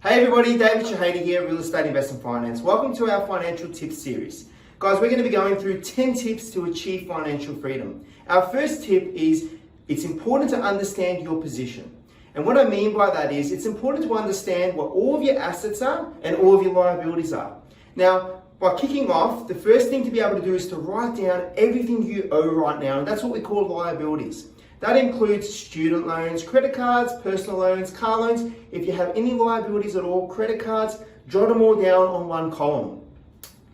Hey everybody, David Shahady here, Real Estate Investment Finance. Welcome to our financial tips series. Guys, we're going to be going through 10 tips to achieve financial freedom. Our first tip is it's important to understand your position. And what I mean by that is it's important to understand what all of your assets are and all of your liabilities are. Now, by kicking off, the first thing to be able to do is to write down everything you owe right now, and that's what we call liabilities. That includes student loans, credit cards, personal loans, car loans. If you have any liabilities at all, credit cards, jot them all down on one column.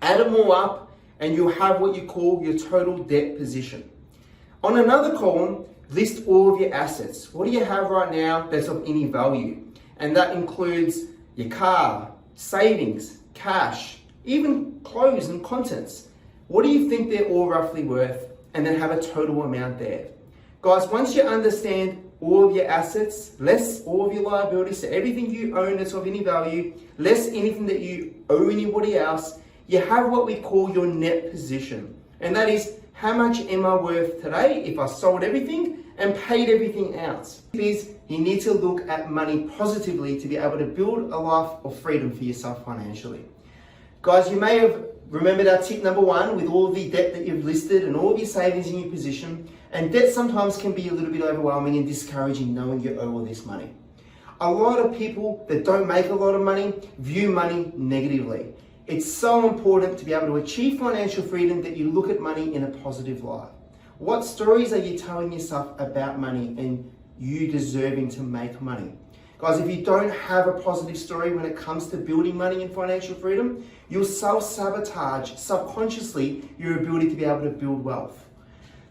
Add them all up and you'll have what you call your total debt position. On another column, list all of your assets. What do you have right now that's of any value? And that includes your car, savings, cash, even clothes and contents. What do you think they're all roughly worth? And then have a total amount there. Guys, once you understand all of your assets, less all of your liabilities, so everything you own that's of any value, less anything that you owe anybody else, you have what we call your net position. And that is, how much am I worth today if I sold everything and paid everything else? It is, you need to look at money positively to be able to build a life of freedom for yourself financially. Guys, you may have remembered our tip number one with all of the debt that you've listed and all of your savings in your position. And debt sometimes can be a little bit overwhelming and discouraging knowing you owe all this money. A lot of people that don't make a lot of money view money negatively. It's so important to be able to achieve financial freedom that you look at money in a positive light. What stories are you telling yourself about money and you deserving to make money? Guys, if you don't have a positive story when it comes to building money and financial freedom, you'll self-sabotage subconsciously your ability to be able to build wealth.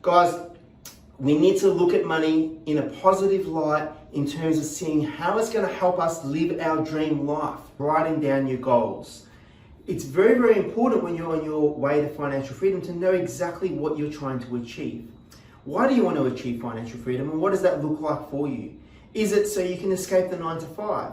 Guys, we need to look at money in a positive light in terms of seeing how it's going to help us live our dream life, writing down your goals. It's very, very important when you're on your way to financial freedom to know exactly what you're trying to achieve. Why do you want to achieve financial freedom and what does that look like for you? Is it so you can escape the 9 to 5?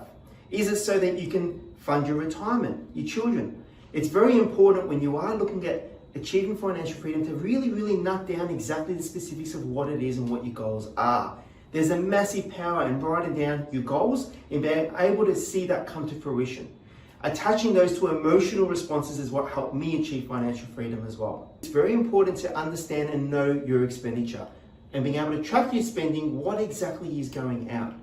Is it so that you can fund your retirement, your children? It's very important when you are looking at achieving financial freedom to really nut down exactly the specifics of what it is and what your goals are. There's a massive power in writing down your goals and being able to see that come to fruition. Attaching those to emotional responses is what helped me achieve financial freedom as well. It's very important to understand and know your expenditure and being able to track your spending, what exactly is going out.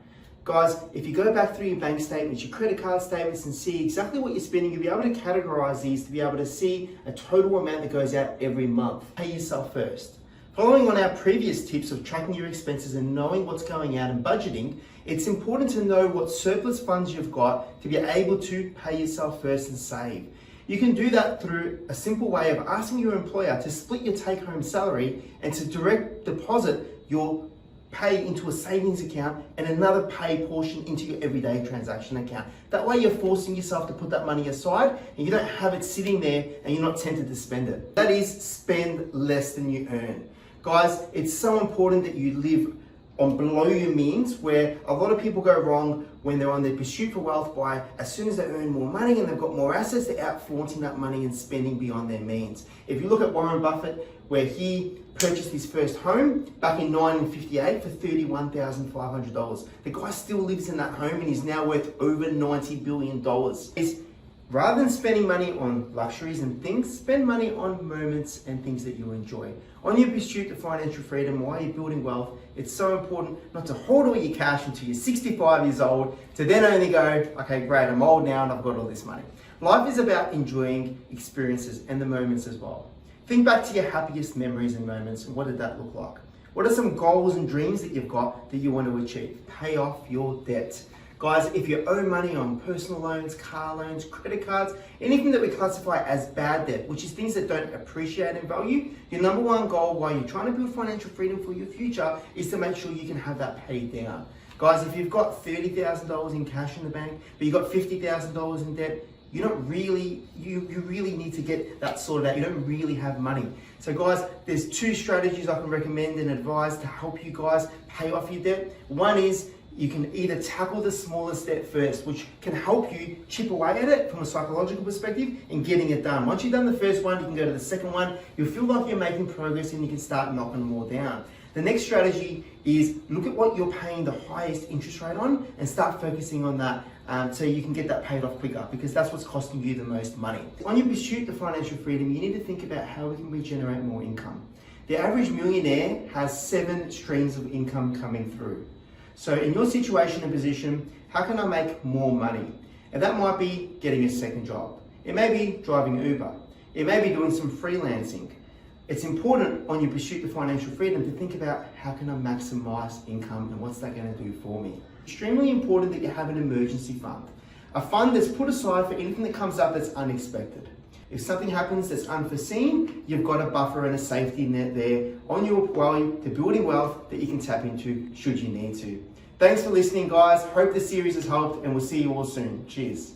Guys, if you go back through your bank statements, your credit card statements and see exactly what you're spending, you'll be able to categorize these to be able to see a total amount that goes out every month. Pay yourself first. Following on our previous tips of tracking your expenses and knowing what's going out and budgeting, it's important to know what surplus funds you've got to be able to pay yourself first and save. You can do that through a simple way of asking your employer to split your take-home salary and to direct deposit your pay into a savings account and another pay portion into your everyday transaction account. That way you're forcing yourself to put that money aside and you don't have it sitting there and you're not tempted to spend it. That is, spend less than you earn. Guys, it's so important that you live on below your means, where a lot of people go wrong when they're on their pursuit for wealth by as soon as they earn more money and they've got more assets, they're out flaunting that money and spending beyond their means. If you look at Warren Buffett, where he purchased his first home back in 1958 for $31,500. The guy still lives in that home and he's now worth over $90 billion. Rather than spending money on luxuries and things, spend money on moments and things that you enjoy. On your pursuit to financial freedom, while you're building wealth, it's so important not to hoard all your cash until you're 65 years old, to then only go, okay, great, I'm old now and I've got all this money. Life is about enjoying experiences and the moments as well. Think back to your happiest memories and moments, and what did that look like? What are some goals and dreams that you've got that you want to achieve? Pay off your debt. Guys, if you owe money on personal loans, car loans, credit cards, anything that we classify as bad debt, which is things that don't appreciate in value, your number one goal while you're trying to build financial freedom for your future is to make sure you can have that paid down. Guys, if you've got $30,000 in cash in the bank, but you've got $50,000 in debt, you really need to get that sorted out. You don't really have money. So guys, there's two strategies I can recommend and advise to help you guys pay off your debt. One is you can either tackle the smallest step first, which can help you chip away at it from a psychological perspective and getting it done. Once you've done the first one, you can go to the second one. You'll feel like you're making progress and you can start knocking more down. The next strategy is look at what you're paying the highest interest rate on and start focusing on that so you can get that paid off quicker, because that's what's costing you the most money. On your pursuit to financial freedom, you need to think about how can we generate more income. The average millionaire has 7 streams of income coming through. So in your situation and position, how can I make more money? And that might be getting a second job. It may be driving Uber. It may be doing some freelancing. It's important on your pursuit to financial freedom to think about how can I maximize income and what's that going to do for me. Extremely important that you have an emergency fund. A fund that's put aside for anything that comes up that's unexpected. If something happens that's unforeseen, you've got a buffer and a safety net there on your way to building wealth that you can tap into should you need to. Thanks for listening, guys. Hope this series has helped, and we'll see you all soon. Cheers.